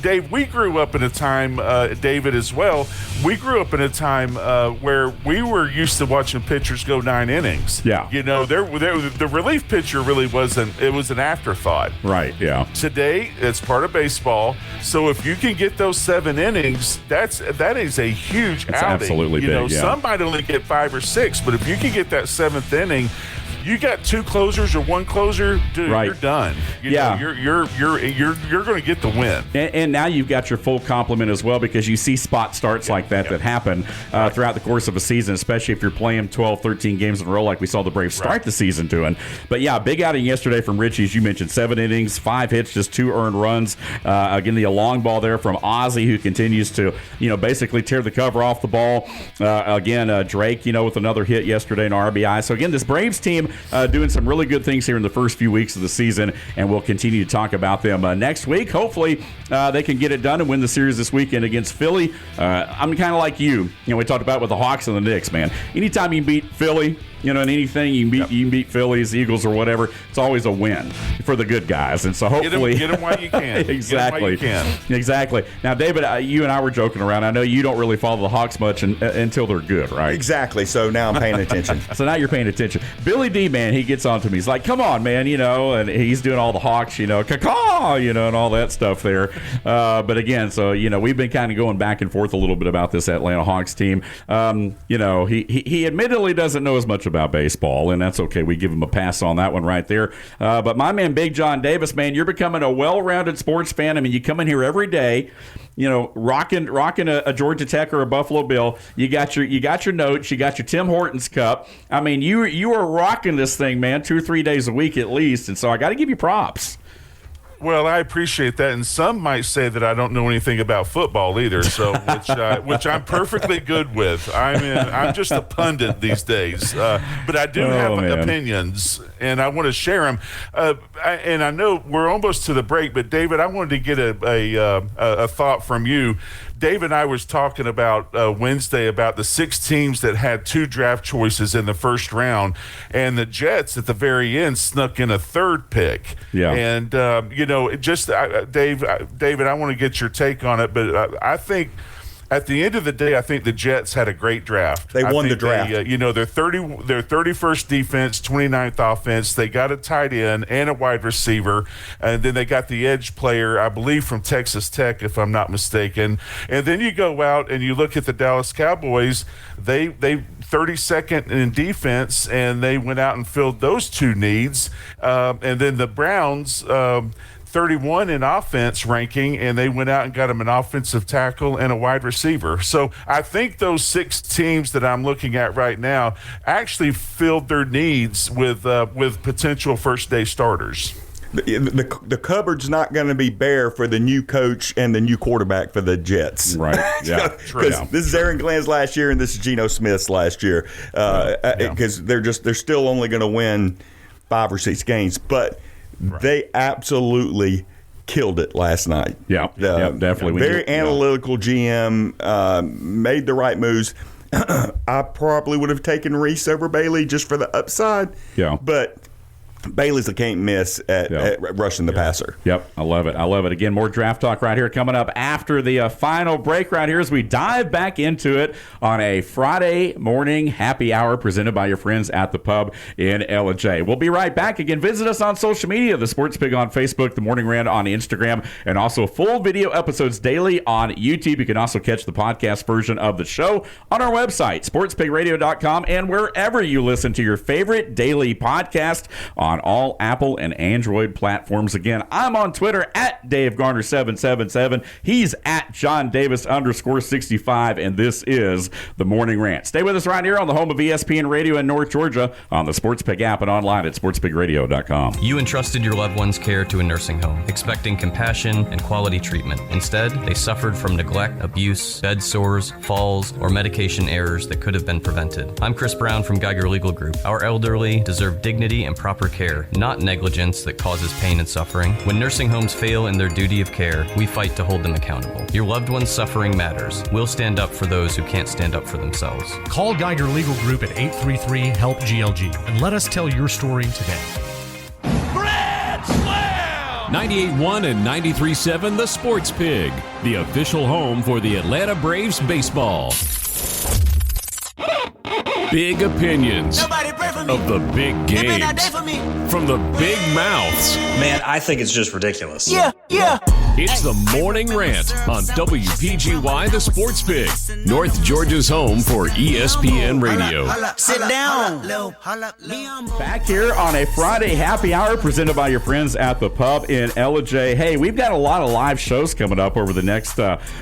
Dave, we grew up in a time, David as well, we grew up in a time where we were used to watching pitchers go 9 innings. Yeah. The relief pitcher really wasn't, it was an afterthought. Right, yeah. Today, it's part of baseball, so if you can get those 7 innings, that is a huge outing. Absolutely big, some might only get 5 or 6, but if you can get that 7th inning, you got 2 closers or 1 closer, dude, you're done. You're going to get the win. And now you've got your full complement as well, because you see spot starts like that happen throughout the course of a season, especially if you're playing 12, 13 games in a row like we saw the Braves start the season doing. But yeah, big outing yesterday from Richie, as you mentioned, 7 innings, 5 hits, just 2 earned runs. Again, the long ball there from Ozzie, who continues to, basically tear the cover off the ball. Again, Drake, with another hit yesterday in RBI. So again, this Braves team doing some really good things here in the first few weeks of the season, and we'll continue to talk about them next week. Hopefully, they can get it done and win the series this weekend against Philly. I'm kind of like you. We talked about with the Hawks and the Knicks, man. Anytime you beat Philly, You know, in anything, you can beat Phillies, Eagles, or whatever. It's always a win for the good guys. And so hopefully. Get them while you can. Exactly. Get 'em while you can. Exactly. Now, David, you and I were joking around. I know you don't really follow the Hawks much until they're good, right? Exactly. So now I'm paying attention. So now you're paying attention. Billy D, man, he gets on to me. He's like, come on, man, you know, and he's doing all the Hawks, you know, caw, you know, and all that stuff there. But again, so, you know, we've been kind of going back and forth a little bit about this Atlanta Hawks team. You know, he admittedly doesn't know as much about baseball, and that's okay. We give him a pass on that one right there. But my man, Big John Davis, man, you're becoming a well-rounded sports fan. I mean, you come in here every day, you know, rocking a Georgia Tech or a Buffalo Bill. You got your notes. You got your Tim Hortons cup. I mean, you are rocking this thing, man, 2 or 3 days a week at least. And so I got to give you props. Well, I appreciate that, and some might say that I don't know anything about football either. So, which I'm perfectly good with. I'm just a pundit these days, but I do have opinions, and I want to share them. And I know we're almost to the break, but David, I wanted to get a thought from you. Dave and I was talking about Wednesday about the 6 teams that had 2 draft choices in the first round, and the Jets at the very end snuck in a 3rd pick. Yeah. And, you know, David, I want to get your take on it, but I think at the end of the day, I think the Jets had a great draft. They won the draft. You know, their 31st defense, 29th offense. They got a tight end and a wide receiver, and then they got the edge player, I believe, from Texas Tech, if I'm not mistaken. And then you go out and you look at the Dallas Cowboys. They 32nd in defense, and they went out and filled those 2 needs. And then the Browns. 31 in offense ranking, and they went out and got him an offensive tackle and a wide receiver. So I think those 6 teams that I'm looking at right now actually filled their needs with potential first-day starters. The cupboard's not going to be bare for the new coach and the new quarterback for the Jets. Right. Yeah. Because this is Aaron Glenn's last year and this is Geno Smith's last year. Because they're still only going to win 5 or 6 games, but they absolutely killed it last night. Yeah, definitely. Very analytical GM, made the right moves. I probably would have taken Reese over Bailey just for the upside. Yeah. But Bailey's a can't miss at rushing the passer. Yep, I love it. Again, more draft talk right here coming up after the final break right here as we dive back into it on a Friday morning happy hour presented by your friends at the pub in LJ. We'll be right back. Again, visit us on social media, the Sports Pig on Facebook, the Morning Rant on Instagram, and also full video episodes daily on YouTube. You can also catch the podcast version of the show on our website, sportspigradio.com, and wherever you listen to your favorite daily podcast on all Apple and Android platforms. Again, I'm on Twitter at DaveGarner777. He's at JohnDavis_65, and this is the Morning Rant. Stay with us right here on the home of ESPN Radio in North Georgia on the Sports Pig app and online at sportspigradio.com. You entrusted your loved one's care to a nursing home, expecting compassion and quality treatment. Instead, they suffered from neglect, abuse, bed sores, falls, or medication errors that could have been prevented. I'm Chris Brown from Geiger Legal Group. Our elderly deserve dignity and proper care, not negligence that causes pain and suffering. When nursing homes fail in their duty of care, we fight to hold them accountable. Your loved one's suffering matters. We'll stand up for those who can't stand up for themselves. Call Geiger Legal Group at 833-HELP-GLG and let us tell your story today. Grand Slam! 98.1 and 93.7 The Sports Pig, the official home for the Atlanta Braves baseball. Big opinions of the big games from the big mouths. Man, I think it's just ridiculous. Yeah. It's the Morning Rant on WPGY The Sports Pig, North Georgia's home for ESPN Radio. Sit down. Back here on a Friday happy hour presented by your friends at the pub in LJ. Hey, we've got a lot of live shows coming up over the next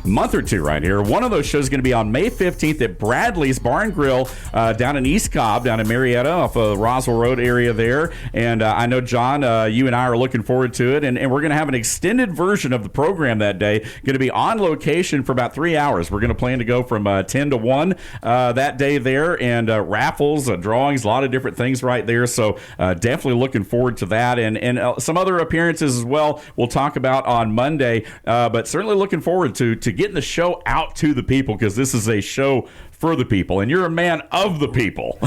month or two right here. One of those shows is going to be on May 15th at Bradley's Bar and Grill down in East Cobb, down in Marietta, off of the Roswell Road area there. And I know, John, you and I are looking forward to it. And we're going to have an extended version of the program that day. Going to be on location for about 3 hours. We're going to plan to go from 10 to 1 that day there. And raffles, drawings, a lot of different things right there. So definitely looking forward to that. And some other appearances as well we'll talk about on Monday. But certainly looking forward to getting the show out to the people, because this is a show for the people, and you're a man of the people.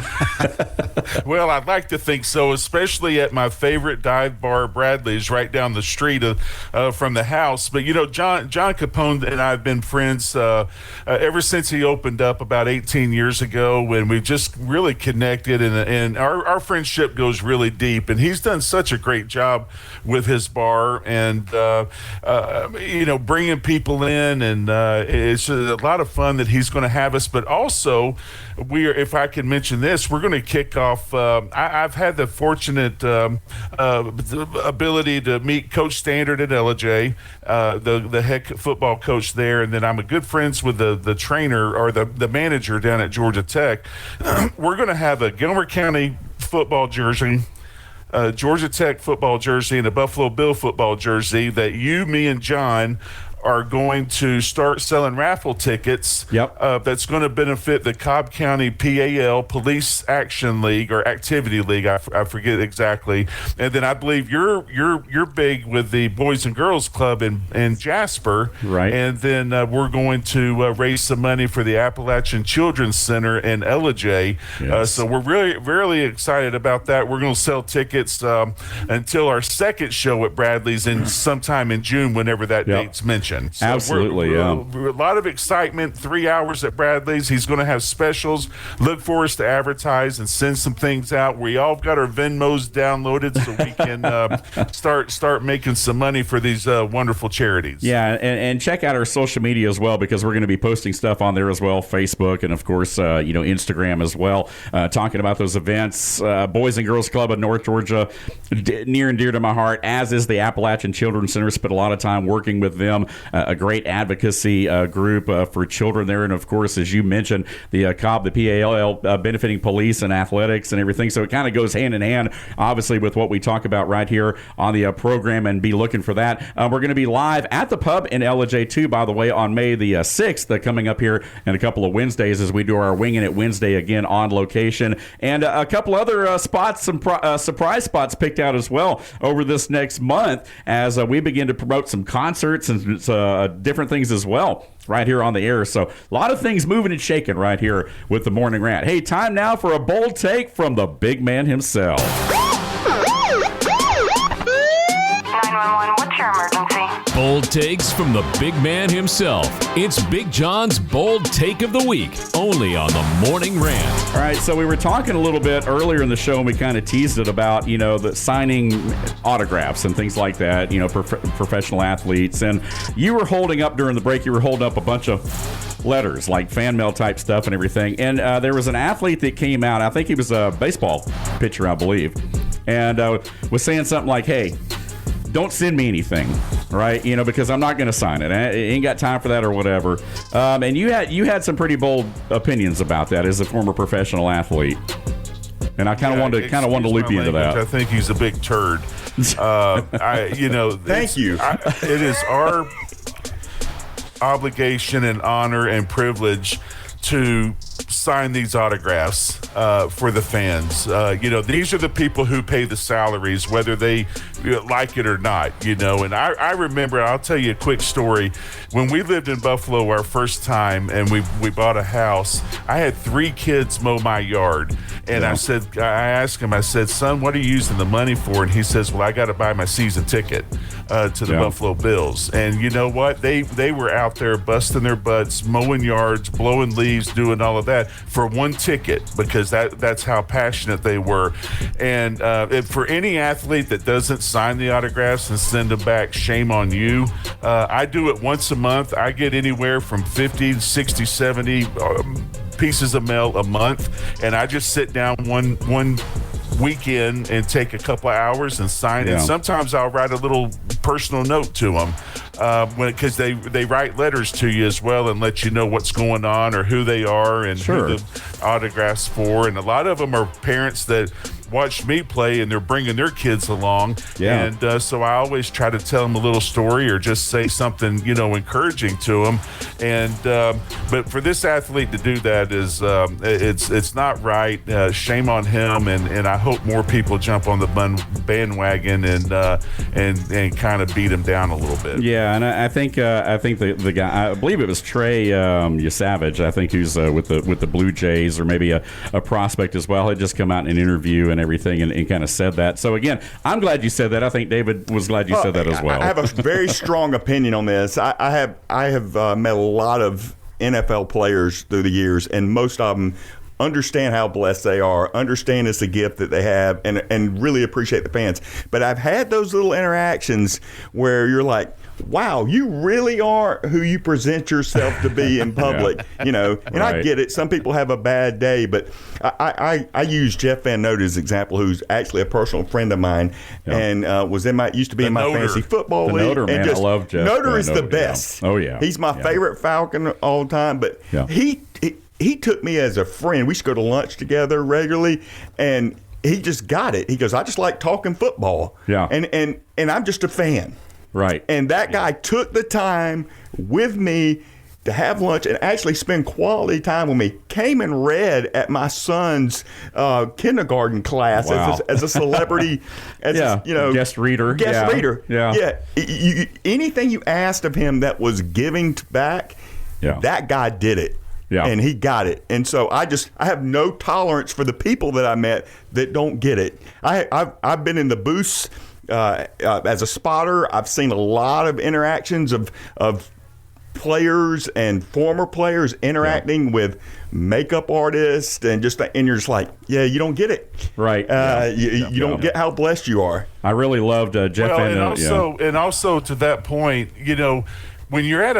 Well, I'd like to think so, especially at my favorite dive bar, Bradley's, right down the street from the house. But, John Capone and I have been friends ever since he opened up about 18 years ago, when we just really connected, and our friendship goes really deep. And he's done such a great job with his bar and, bringing people in. And it's a lot of fun that he's going to have us. But also, if I can mention this, we're going to kick off. I've had the fortunate ability to meet Coach Standard at LJ, the head football coach there, and then I'm a good friends with the trainer or the manager down at Georgia Tech. We're going to have a Gilmer County football jersey, Georgia Tech football jersey, and a Buffalo Bill football jersey that me and John are going to start selling raffle tickets. Yep. That's going to benefit the Cobb County PAL Police Action League or Activity League. I forget exactly. And then I believe you're big with the Boys and Girls Club in Jasper. Right. And then we're going to raise some money for the Appalachian Children's Center in LJ. Yes. So we're really excited about that. We're going to sell tickets until our second show at Bradley's in sometime in June, whenever that date's mentioned. So absolutely, a lot of excitement. 3 hours at Bradley's. He's going to have specials. Look for us to advertise and send some things out. We all got our Venmos downloaded so we can start making some money for these wonderful charities. Yeah, and check out our social media as well, because we're going to be posting stuff on there as well, Facebook, and of course, Instagram as well, talking about those events. Boys and Girls Club of North Georgia, near and dear to my heart, as is the Appalachian Children's Center. Spent a lot of time working with them. A great advocacy group for children there. And, of course, as you mentioned, the Cobb, the PAL, benefiting police and athletics and everything. So it kind of goes hand in hand, obviously, with what we talk about right here on the program, and be looking for that. We're going to be live at the pub in LJ, too, by the way, on May the 6th, coming up here in a couple of Wednesdays as we do our Winging It Wednesday again on location. And a couple other spots, some surprise spots picked out as well over this next month as we begin to promote some concerts and different things as well right here on the air. So a lot of things moving and shaking right here with the Morning Rant. Hey, time now for a bold take from the big man himself. 911, what's your emergency? Bold takes from the big man himself. It's Big John's Bold Take of the Week, only on the Morning Rant. All right, so we were talking a little bit earlier in the show, and we kind of teased it about, the signing autographs and things like that, professional athletes. And you were holding up during the break, you were holding up a bunch of letters, like fan mail type stuff and everything. And there was an athlete that came out, I think he was a baseball pitcher, I believe, and was saying something like, hey, don't send me anything, right? Because I'm not going to sign it. I ain't got time for that or whatever. And you had some pretty bold opinions about that as a former professional athlete. And I kind of wanted to loop you into that. I think he's a big turd. Thank you. It is our obligation and honor and privilege to sign these autographs for the fans. These are the people who pay the salaries, whether they like it or not, And I remember, I'll tell you a quick story. When we lived in Buffalo our first time and we bought a house, I had 3 kids mow my yard. And I asked him, I said, son, what are you using the money for? And he says, well, I got to buy my season ticket to the Buffalo Bills. And you know what? They were out there busting their butts, mowing yards, blowing leaves, doing all of that for one ticket, because that's how passionate they were. And for any athlete that doesn't sign the autographs and send them back, shame on you. I do it once a month. I get anywhere from 50, 60, 70 pieces of mail a month, and I just sit down one weekend and take a couple of hours and sign it. Sometimes I'll write a little personal note to them because they write letters to you as well and let you know what's going on or who they are and who the autographs for. And a lot of them are parents that watch me play and they're bringing their kids along. And so I always try to tell them a little story or just say something, encouraging to them. And but for this athlete to do that is it's not right. Shame on him. And I hope more people jump on the bandwagon and kind of beat him down a little bit. Yeah, Yeah, and I think the guy, I believe it was Trey Yesavage, I think, who's with the Blue Jays, or maybe a prospect as well, had just come out in an interview and everything, and kind of said that. So again, I'm glad you said that. I think David was glad you said that as well. I have a very strong opinion on this. I have met a lot of NFL players through the years, and most of them understand how blessed they are, understand it's a gift that they have, and really appreciate the fans. But I've had those little interactions where you're like, wow, you really are who you present yourself to be in public, And right. I get it. Some people have a bad day, but I use Jeff Van Note as an example, who's actually a personal friend of mine, and used to be in my fantasy football league. Noter, man, I love Jeff. Noter is the best. Yeah. Oh yeah, he's my favorite Falcon all the time. But he took me as a friend. We used to go to lunch together regularly, and he just got it. He goes, I just like talking football. Yeah, and I'm just a fan. Right. And that guy took the time with me to have lunch and actually spend quality time with me. Came and read at my son's kindergarten class as a celebrity, guest reader. Yeah. Anything you asked of him that was giving back, that guy did it. Yeah. And he got it. And so I have no tolerance for the people that I met that don't get it. I've been in the booths as a spotter. I've seen a lot of interactions of players and former players interacting with makeup artists, and you're just like, you don't get it, right? You don't get how blessed you are. I really loved Jeff. And also to that point, when you're at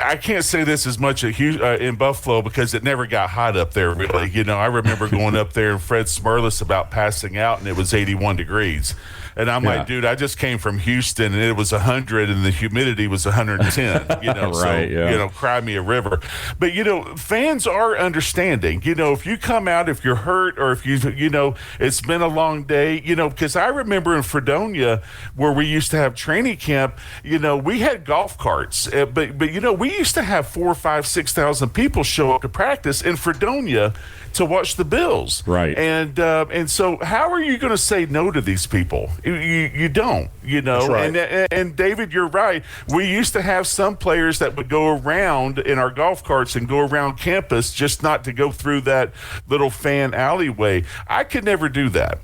I can't say this as much in Buffalo because it never got hot up there, really. I remember going up there and Fred Smirlis about passing out, and it was 81 degrees. And I'm like, dude, I just came from Houston, and it was 100, and the humidity was 110. Right, cry me a river. But fans are understanding. If you come out, if you're hurt, or if it's been a long day. Because I remember in Fredonia, where we used to have training camp. We had golf carts, but we used to have 4,000, 5,000, 6,000 people show up to practice in Fredonia to watch the Bills. Right. And so how are you going to say no to these people? You don't, That's right. And David, you're right. We used to have some players that would go around in our golf carts and go around campus just not to go through that little fan alleyway. I could never do that.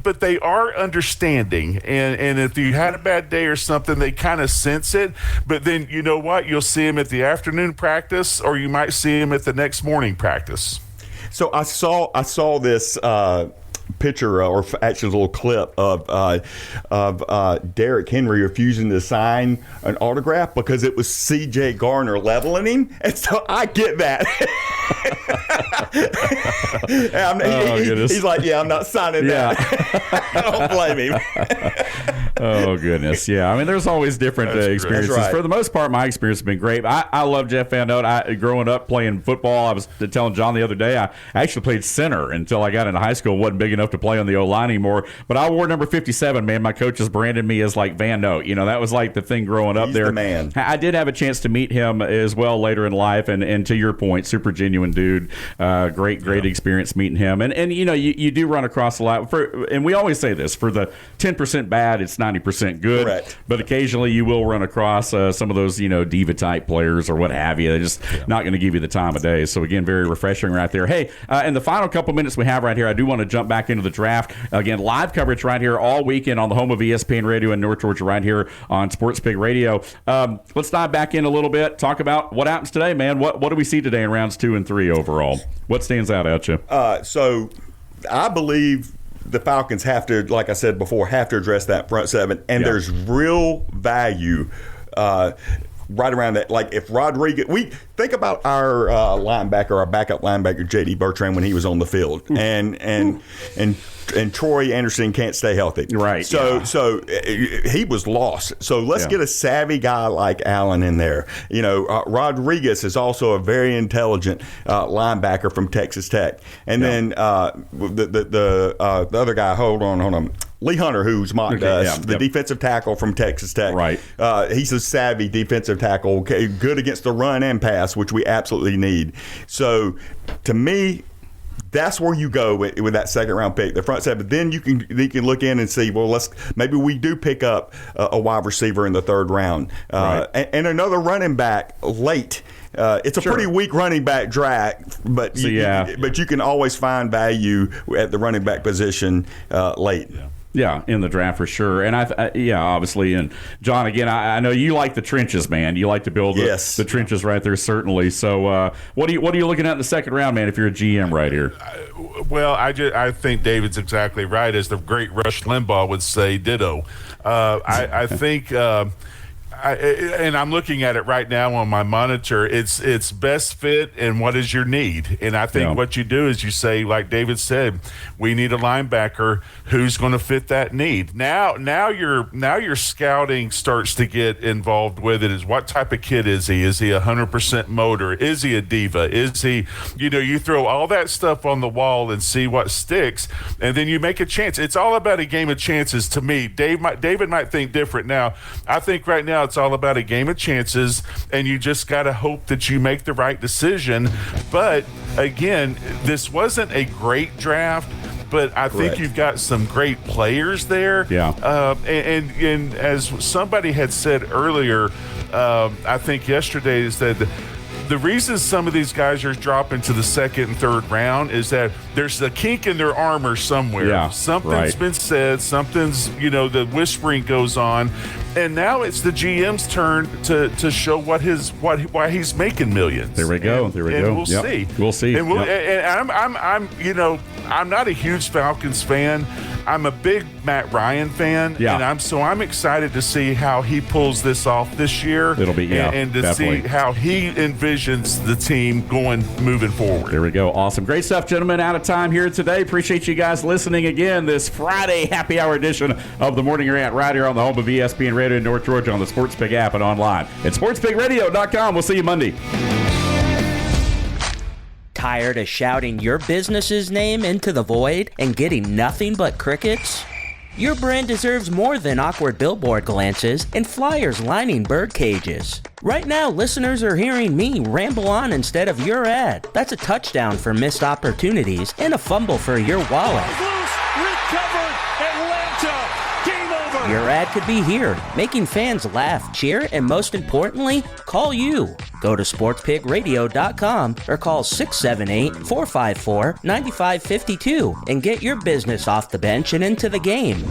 But they are understanding. And if you had a bad day or something, they kind of sense it. But then you know what? You'll see them at the afternoon practice, or you might see them at the next morning practice. So I saw this picture, or actually a little clip of Derrick Henry refusing to sign an autograph because it was C.J. Garner leveling him, and so I get that. He's like, I'm not signing that. I don't blame him. Oh, goodness. Yeah. I mean, there's always different experiences. Right. For the most part, my experience has been great. I love Jeff Van Note. Growing up playing football, I was telling John the other day, I actually played center until I got into high school. Wasn't big enough to play on the O-line anymore. But I wore number 57, man. My coaches branded me as like Van Note. That was like the thing growing up. He's there. The man. I did have a chance to meet him as well later in life. And to your point, super genuine dude. Great experience meeting him. And you do run across a lot. And we always say this, for the 10% bad, it's 90% good. Correct. But occasionally you will run across some of those, diva type players or what have you. They're just not going to give you the time of day. So again, very refreshing right there. Hey, in the final couple minutes we have right here, I do want to jump back into the draft. Again, live coverage right here all weekend on the home of ESPN Radio in North Georgia, right here on Sports Pig Radio. Let's dive back in a little bit. Talk about what happens today, man. What do we see today in rounds 2 and 3 overall? What stands out at you? So I believe the Falcons have to, like I said before, address that front seven, and there's real value right around that. Like if Rodriguez, we think about our our backup linebacker, J.D. Bertrand, when he was on the field, and Troy Anderson can't stay healthy. Right. So he was lost. So let's get a savvy guy like Allen in there. Rodriguez is also a very intelligent linebacker from Texas Tech. And then the other guy, hold on. Lee Hunter, who's mocked us, the defensive tackle from Texas Tech. Right. He's a savvy defensive tackle, good against the run and pass, which we absolutely need. So to me, That's where you go with that second round pick, the front seven. But then you can look in and see, well, maybe we do pick up a wide receiver in the third round, and another running back late. It's a pretty weak running back draft, but you can always find value at the running back position late. Yeah, in the draft for sure. And obviously. And John, again, I know you like the trenches, man. You like to build the trenches right there, certainly. So what are you looking at in the second round, man, if you're a GM right here? Well, I think David's exactly right. As the great Rush Limbaugh would say, ditto. I think and I'm looking at it right now on my monitor. It's best fit and what is your need. And I think what you do is you say, like David said, we need a linebacker who's going to fit that need. Now your scouting starts to get involved with it. Is what type of kid is he? Is he 100% motor? Is he a diva? Is he, you throw all that stuff on the wall and see what sticks, and then you make a chance. It's all about a game of chances to me. David might think different now. I think right now it's all about a game of chances, and you just got to hope that you make the right decision. But again, this wasn't a great draft, but I think you've got some great players there. Yeah. And as somebody had said earlier, I think yesterday, is that the reason some of these guys are dropping to the second and third round is that there's a kink in their armor somewhere. Yeah, something's been said, something's, the whispering goes on, and now it's the GM's turn to show why he's making millions. There we go. We'll see. We'll see. And I'm not a huge Falcons fan. I'm a big Matt Ryan fan, and I'm excited to see how he pulls this off this year. It'll be and to definitely see how he envisions the team moving forward. There we go. Awesome, great stuff, gentlemen. Out of time here today. Appreciate you guys listening again this Friday happy hour edition of the Morning Rant right here on the home of ESPN Radio in North Georgia on the SportsPig app and online at SportsPigRadio.com. We'll see you Monday. Tired of shouting your business's name into the void and getting nothing but crickets? Your brand deserves more than awkward billboard glances and flyers lining bird cages. Right now, listeners are hearing me ramble on instead of your ad. That's a touchdown for missed opportunities and a fumble for your wallet. Your ad could be heard, making fans laugh, cheer, and most importantly, call you. Go to SportsPigRadio.com or call 678-454-9552 and get your business off the bench and into the game.